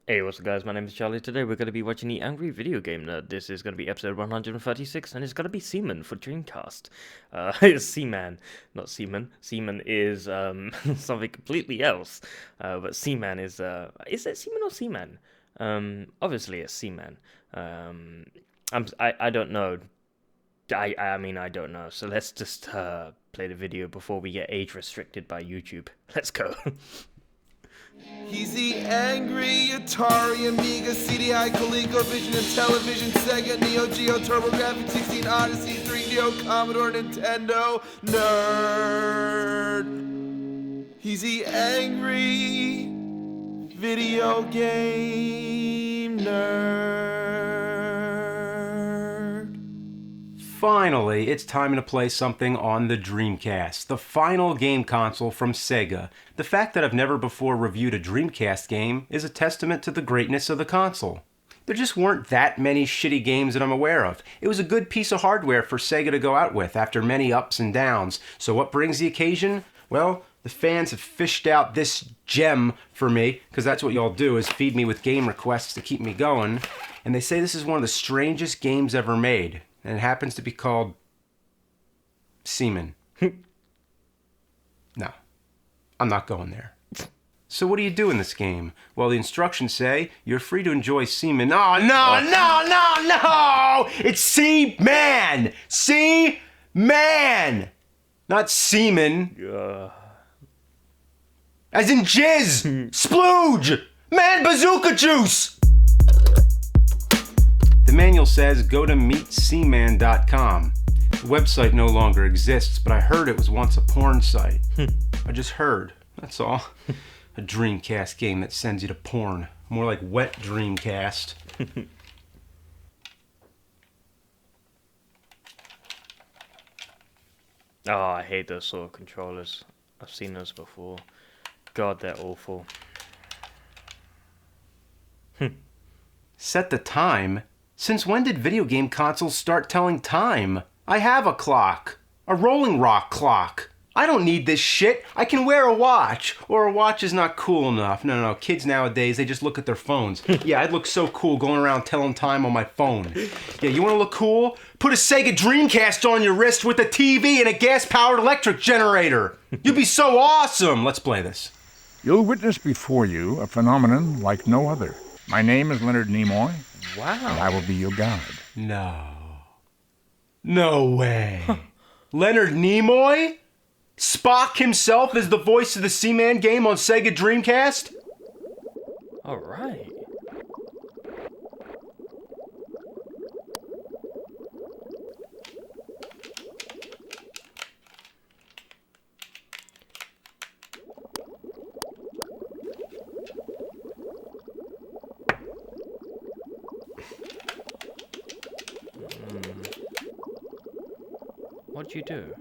Hey, what's up guys, my name is Charlie. Today we're going to be watching the Angry Video Game Nerd. This is going to be episode 136, and it's going to be Seaman for Dreamcast. It's Seaman, not Seaman. Seaman is something completely else. But Seaman is it Seaman or Seaman? Obviously it's Seaman. I don't know. I mean, I don't know. So let's just play the video before we get age restricted by YouTube. Let's go. He's the angry Atari, Amiga, CDI, ColecoVision, and Television, Sega, Neo Geo, TurboGrafx 16, Odyssey, 3DO, Commodore, Nintendo, nerd. He's the angry video game nerd. Finally, it's time to play something on the Dreamcast, the final game console from Sega. The fact that I've never before reviewed a Dreamcast game is a testament to the greatness of the console. There just weren't that many shitty games that I'm aware of. It was a good piece of hardware for Sega to go out with after many ups and downs. So what brings the occasion? Well, the fans have fished out this gem for me, because that's what y'all do, is feed me with game requests to keep me going. And they say this is one of the strangest games ever made. And it happens to be called Seaman. No, I'm not going there. So what do you do in this game? Well, the instructions say you're free to enjoy Seaman. Oh, no! It's Seaman! Seaman! Not Seaman. As in jizz! Splooge! Man bazooka juice! The manual says go to meetseaman.com. The website no longer exists, but I heard it was once a porn site. I just heard, that's all. A Dreamcast game that sends you to porn. More like wet Dreamcast. Oh, I hate those sort of controllers. I've seen those before. God, they're awful. Set the time? Since when did video game consoles start telling time? I have a clock. A Rolling Rock clock. I don't need this shit. I can wear a watch. Or a watch is not cool enough. No. Kids nowadays, they just look at their phones. Yeah, I'd look so cool going around telling time on my phone. Yeah, you want to look cool? Put a Sega Dreamcast on your wrist with a TV and a gas-powered electric generator. You'd be so awesome. Let's play this. You'll witness before you a phenomenon like no other. My name is Leonard Nimoy. Wow. And I will be your guide. No way. Leonard Nimoy? Spock himself is the voice of the Seaman game on Sega Dreamcast? Alright. What'd you do?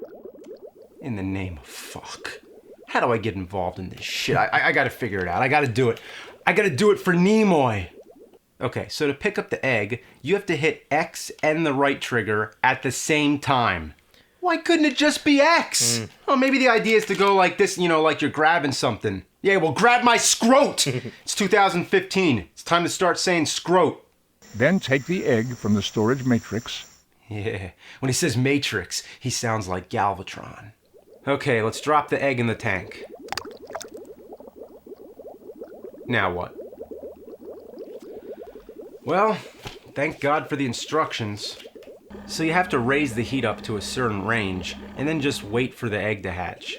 In the name of fuck. How do I get involved in this shit? I gotta figure it out. I gotta do it. I gotta do it for Nimoy. Okay, so to pick up the egg, you have to hit X and the right trigger at the same time. Why couldn't it just be X? Oh, maybe the idea is to go like this, like you're grabbing something. Yeah, well, grab my scrote! It's 2015. It's time to start saying scrote. Then take the egg from the storage matrix. Yeah, when he says Matrix, he sounds like Galvatron. Okay, let's drop the egg in the tank. Now what? Well, thank God for the instructions. So you have to raise the heat up to a certain range, and then just wait for the egg to hatch.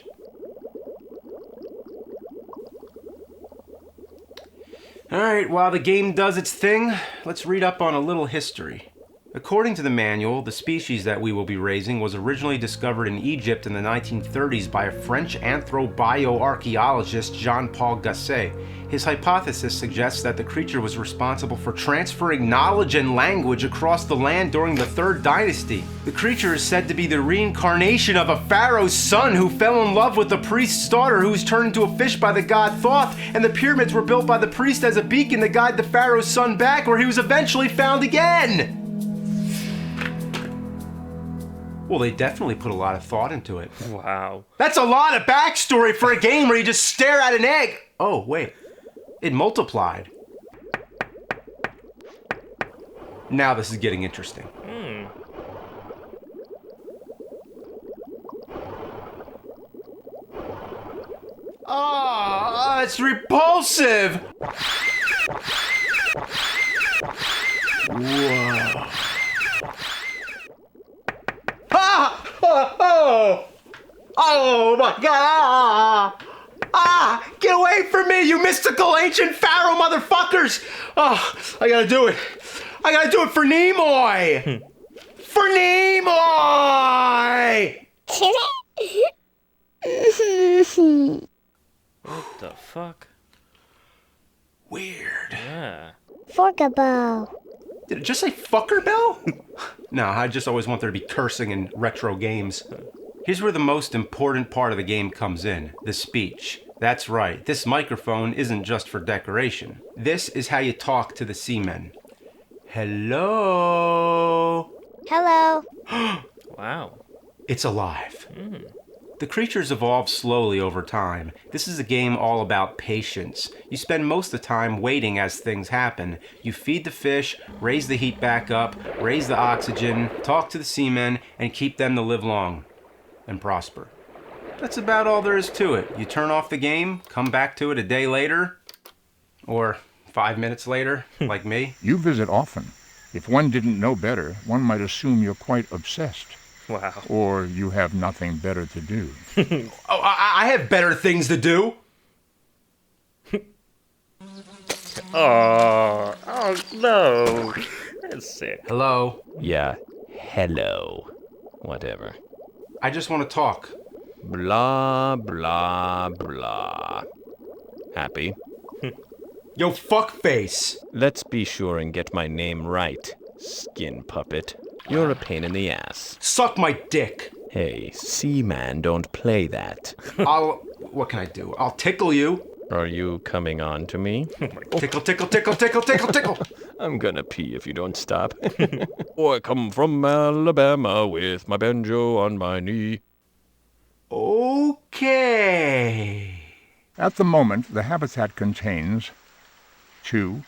Alright, while the game does its thing, let's read up on a little history. According to the manual, the species that we will be raising was originally discovered in Egypt in the 1930s by a French anthro-bioarchaeologist, Jean-Paul Gasset. His hypothesis suggests that the creature was responsible for transferring knowledge and language across the land during the Third Dynasty. The creature is said to be the reincarnation of a pharaoh's son who fell in love with the priest's daughter, who was turned into a fish by the god Thoth, and the pyramids were built by the priest as a beacon to guide the pharaoh's son back, where he was eventually found again. Well, they definitely put a lot of thought into it. Wow. That's a lot of backstory for a game where you just stare at an egg. Oh, wait. It multiplied. Now this is getting interesting. Ah, it's repulsive! Whoa. Ah! Oh! Oh my god! Ah! Get away from me, you mystical ancient pharaoh motherfuckers! Oh, I gotta do it. I gotta do it for Nimoy! For Nimoy! What the fuck? Weird. Yeah. Forkabell. Did it just say fucker bell? No, I just always want there to be cursing in retro games. Here's where the most important part of the game comes in, the speech. That's right, this microphone isn't just for decoration. This is how you talk to the Seamen. Hello? Hello. Wow. It's alive. The creatures evolve slowly over time. This is a game all about patience. You spend most of the time waiting as things happen. You feed the fish, raise the heat back up, raise the oxygen, talk to the seamen, and keep them to live long and prosper. That's about all there is to it. You turn off the game, come back to it a day later, or 5 minutes later, like me. You visit often. If one didn't know better, one might assume you're quite obsessed. Wow. Or you have nothing better to do. Oh, I have better things to do. Oh no. That's sick. Hello? Yeah, hello. Whatever. I just want to talk. Blah, blah, blah. Happy? Yo, fuckface. Let's be sure and get my name right, skin puppet. You're a pain in the ass. Suck my dick. Hey, Seaman, don't play that. What can I do? I'll tickle you. Are you coming on to me? Tickle, tickle, tickle, tickle, tickle, tickle. I'm gonna pee if you don't stop. Oh, I come from Alabama with my banjo on my knee. Okay. At the moment, the habitat contains 2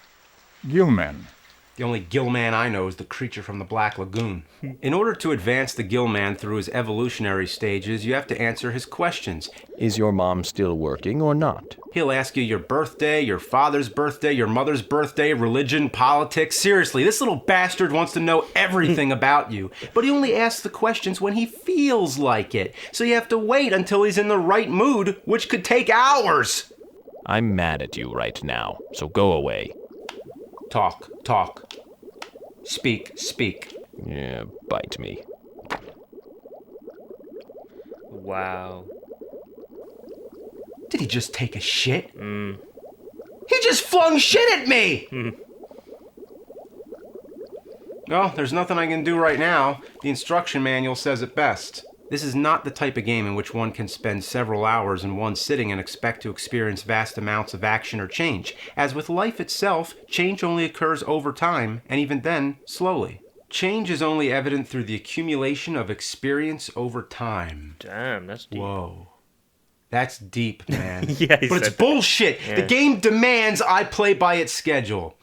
gillmen. The only Gillman I know is the creature from the Black Lagoon. In order to advance the Gillman through his evolutionary stages, you have to answer his questions. Is your mom still working or not? He'll ask you your birthday, your father's birthday, your mother's birthday, religion, politics. Seriously, this little bastard wants to know everything about you. But he only asks the questions when he feels like it. So you have to wait until he's in the right mood, which could take hours. I'm mad at you right now, so go away. Talk, talk. Speak, speak. Yeah, bite me. Wow. Did he just take a shit? He just flung shit at me! Well, there's nothing I can do right now. The instruction manual says it best. This is not the type of game in which one can spend several hours in one sitting and expect to experience vast amounts of action or change. As with life itself, change only occurs over time, and even then, slowly. Change is only evident through the accumulation of experience over time. Damn, that's deep. Whoa. That's deep, man. Yeah, he but it's said that. bullshit. Yeah. The game demands I play by its schedule.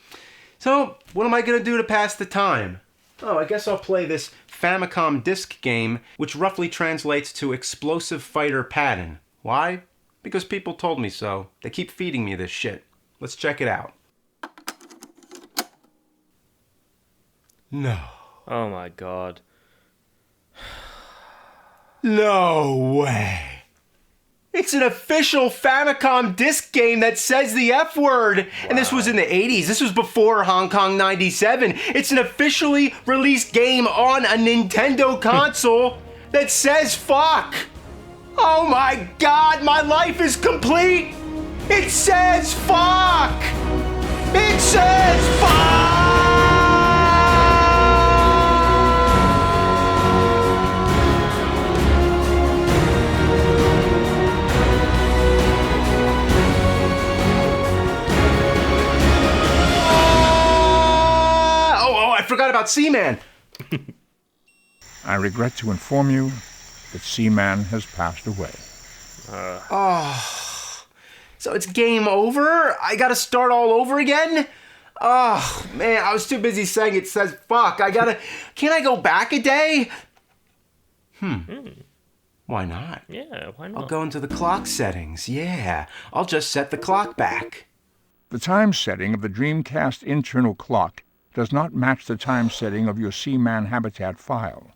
So, what am I going to do to pass the time? Oh, I guess I'll play this Famicom disc game, which roughly translates to Explosive Fighter Pattern. Why? Because people told me so. They keep feeding me this shit. Let's check it out. No. Oh my god. No way. It's an official Famicom disc game that says the F word. And this was in the 80s. This was before Hong Kong 97. It's an officially released game on a Nintendo console that says fuck. Oh my god, my life is complete. It says fuck. It says fuck. I forgot about Seaman. I regret to inform you that Seaman has passed away. So it's game over? I gotta start all over again? Oh, man, I was too busy saying it says fuck. Can't I go back a day? Why not? Yeah, why not? I'll go into the clock settings. Yeah, I'll just set the clock back. The time setting of the Dreamcast internal clock does not match the time setting of your Seaman habitat file.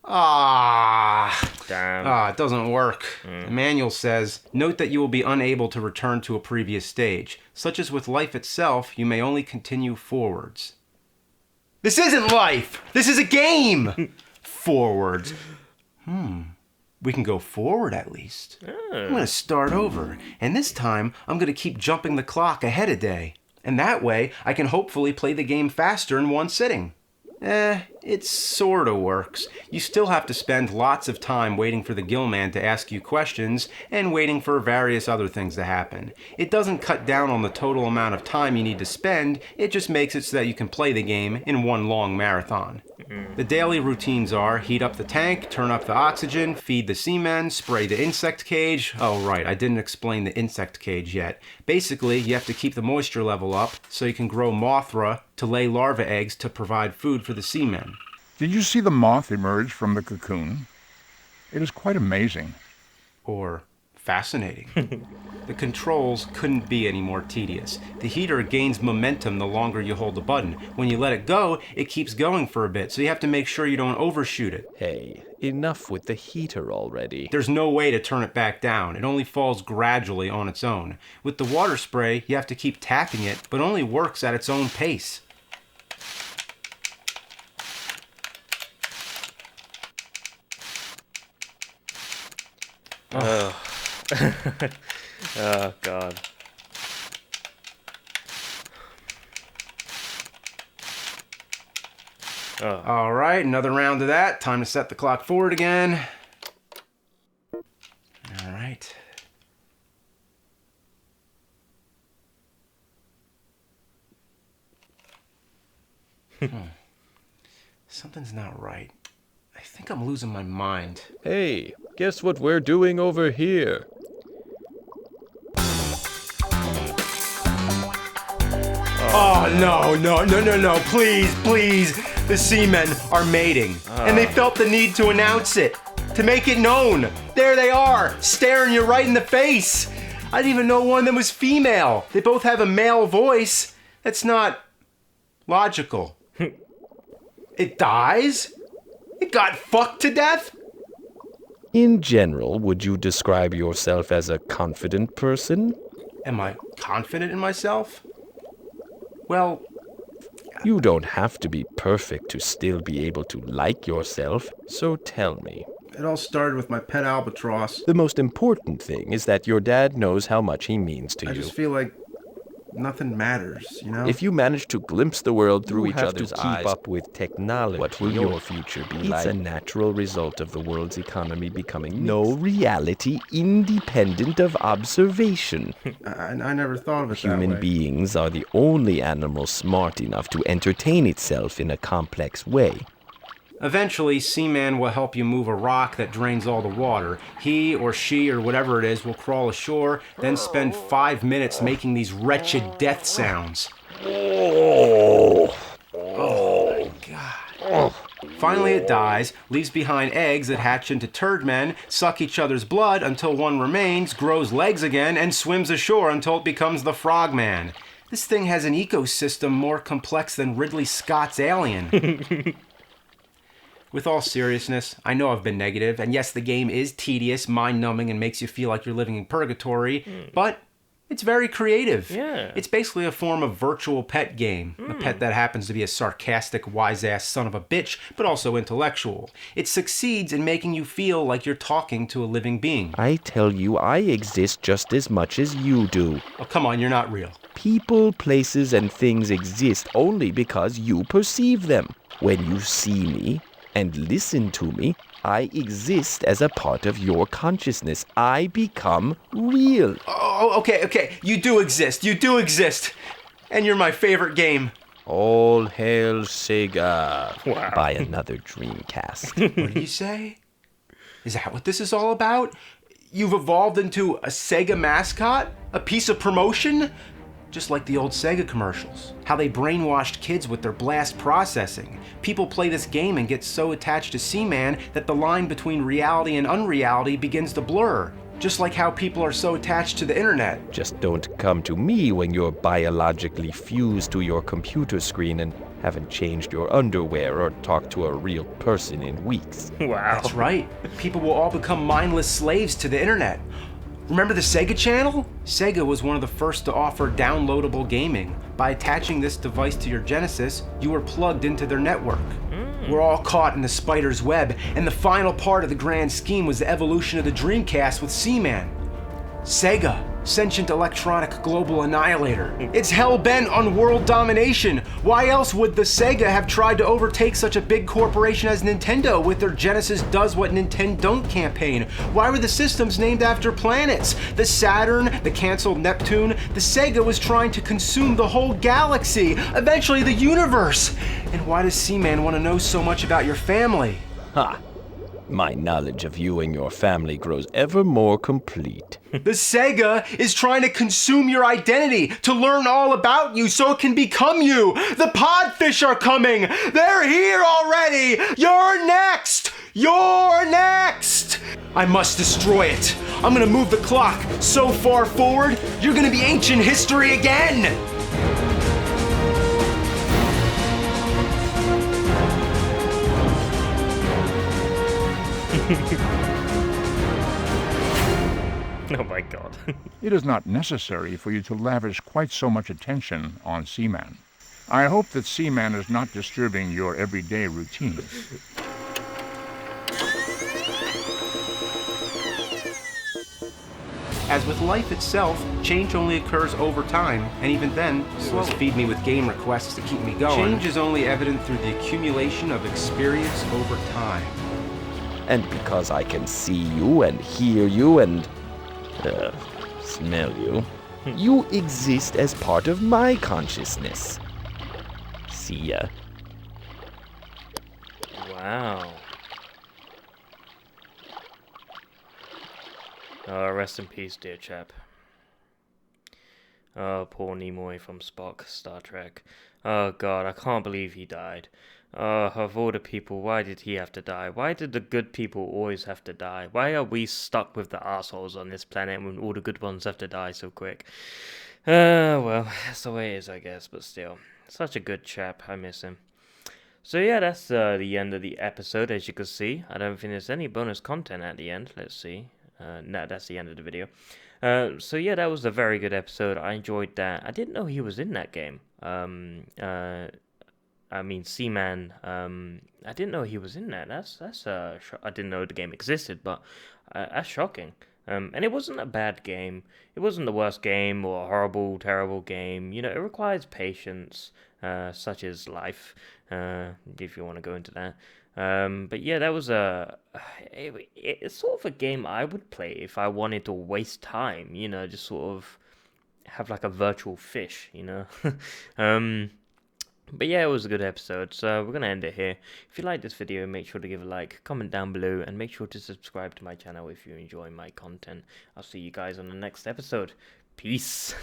Damn. It doesn't work. The manual says, note that you will be unable to return to a previous stage. Such as with life itself, you may only continue forwards. This isn't life! This is a game! Forwards. We can go forward at least. I'm going to start over, and this time I'm going to keep jumping the clock ahead a day. And that way, I can hopefully play the game faster in one sitting. It sorta works. You still have to spend lots of time waiting for the Gillman to ask you questions and waiting for various other things to happen. It doesn't cut down on the total amount of time you need to spend, it just makes it so that you can play the game in one long marathon. The daily routines are heat up the tank, turn up the oxygen, feed the seamen, spray the insect cage. Oh right, I didn't explain the insect cage yet. Basically, you have to keep the moisture level up so you can grow Mothra to lay larva eggs to provide food for the seamen. Did you see the moth emerge from the cocoon? It is quite amazing. Or fascinating. The controls couldn't be any more tedious. The heater gains momentum the longer you hold the button. When you let it go, it keeps going for a bit, so you have to make sure you don't overshoot it. Hey, enough with the heater already. There's no way to turn it back down. It only falls gradually on its own. With the water spray, you have to keep tapping it, but only works at its own pace. Oh, God. All right, another round of that. Time to set the clock forward again. All right. Something's not right. I think I'm losing my mind. Hey, guess what we're doing over here? Oh, no, please. The seamen are mating. And they felt the need to announce it, to make it known. There they are, staring you right in the face. I didn't even know one of them was female. They both have a male voice. That's not logical. It dies? It got fucked to death? In general, would you describe yourself as a confident person? Am I confident in myself? Well, You don't have to be perfect to still be able to like yourself, so tell me. It all started with my pet albatross. The most important thing is that your dad knows how much he means to I you. just feel like nothing matters, you know? If you manage to glimpse the world through each other's eyes, keep up with technology. what will your future be like? It's a natural result of the world's economy becoming No reality independent of observation. I never thought of it that Human way. beings are the only animal smart enough to entertain itself in a complex way. eventually, Seaman will help you move a rock that drains all the water. He or she or whatever it is will crawl ashore, then spend 5 minutes making these wretched death sounds. Oh my God. Finally it dies, leaves behind eggs that hatch into turdmen, suck each other's blood until one remains, grows legs again, and swims ashore until it becomes the Frogman. This thing has an ecosystem more complex than Ridley Scott's Alien. With all seriousness, I know I've been negative, and yes, the game is tedious, mind-numbing, and makes you feel like you're living in purgatory, but it's very creative. Yeah. It's basically a form of virtual pet game. A pet that happens to be a sarcastic, wise-ass son of a bitch, but also intellectual. It succeeds in making you feel like you're talking to a living being. I tell you, I exist just as much as you do. Oh, come on, you're not real. People, places, and things exist only because you perceive them. When you see me and listen to me, I exist as a part of your consciousness. I become real. Oh, okay. You do exist. And you're my favorite game. All hail Sega. Wow. Buy another Dreamcast. What do you say? Is that what this is all about? You've evolved into a Sega mascot? A piece of promotion? just like the old Sega commercials. How they brainwashed kids with their blast processing. People play this game and get so attached to Seaman that the line between reality and unreality begins to blur. Just like how people are so attached to the internet. Just don't come to me when you're biologically fused to your computer screen and haven't changed your underwear or talked to a real person in weeks. Wow. That's right. People will all become mindless slaves to the internet. Remember the Sega Channel? Sega was one of the first to offer downloadable gaming. By attaching this device to your Genesis, you were plugged into their network. We're all caught in the spider's web, and the final part of the grand scheme was the evolution of the Dreamcast with Seaman. Sega, sentient electronic global annihilator. It's hell-bent on world domination. Why else would the Sega have tried to overtake such a big corporation as Nintendo with their Genesis Does What Nintendo Don't campaign? Why were the systems named after planets? The Saturn, the canceled Neptune. The Sega was trying to consume the whole galaxy, eventually the universe. And why does Seaman want to know so much about your family? Ha! My knowledge of you and your family grows ever more complete. The Sega is trying to consume your identity, to learn all about you so it can become you. The podfish are coming. They're here already. You're next. You're next. I must destroy it. I'm gonna move the clock so far forward, you're gonna be ancient history again. Oh my god. It is not necessary for you to lavish quite so much attention on Seaman. I hope that Seaman is not disturbing your everyday routine. As with life itself, change only occurs over time, and even then, slowly. Feed me with game requests to keep me going. Change is only evident through the accumulation of experience over time. And because I can see you and hear you and smell you, you exist as part of my consciousness. See ya. Wow. Rest in peace, dear chap. Poor Nimoy from Spock, Star Trek. Oh god, I can't believe he died. Of all the people, why did he have to die? Why did the good people always have to die? Why are we stuck with the assholes on this planet when all the good ones have to die so quick? Well, that's the way it is, I guess, but still. Such a good chap, I miss him. So yeah, that's the end of the episode, as you can see. I don't think there's any bonus content at the end, let's see. No, that's the end of the video. So yeah, that was a very good episode. I enjoyed that. I didn't know he was in that game. I mean, Seaman. I didn't know he was in that. I didn't know the game existed, but that's shocking. And it wasn't a bad game. It wasn't the worst game or a horrible, terrible game. You know, it requires patience, such as life, if you want to go into that. But yeah, that was it's sort of a game I would play if I wanted to waste time, you know, just sort of have like a virtual fish, you know. But yeah, it was a good episode, so we're going to end it here. If you like this video, make sure to give a like, comment down below, and make sure to subscribe to my channel if you enjoy my content. I'll see you guys on the next episode. Peace.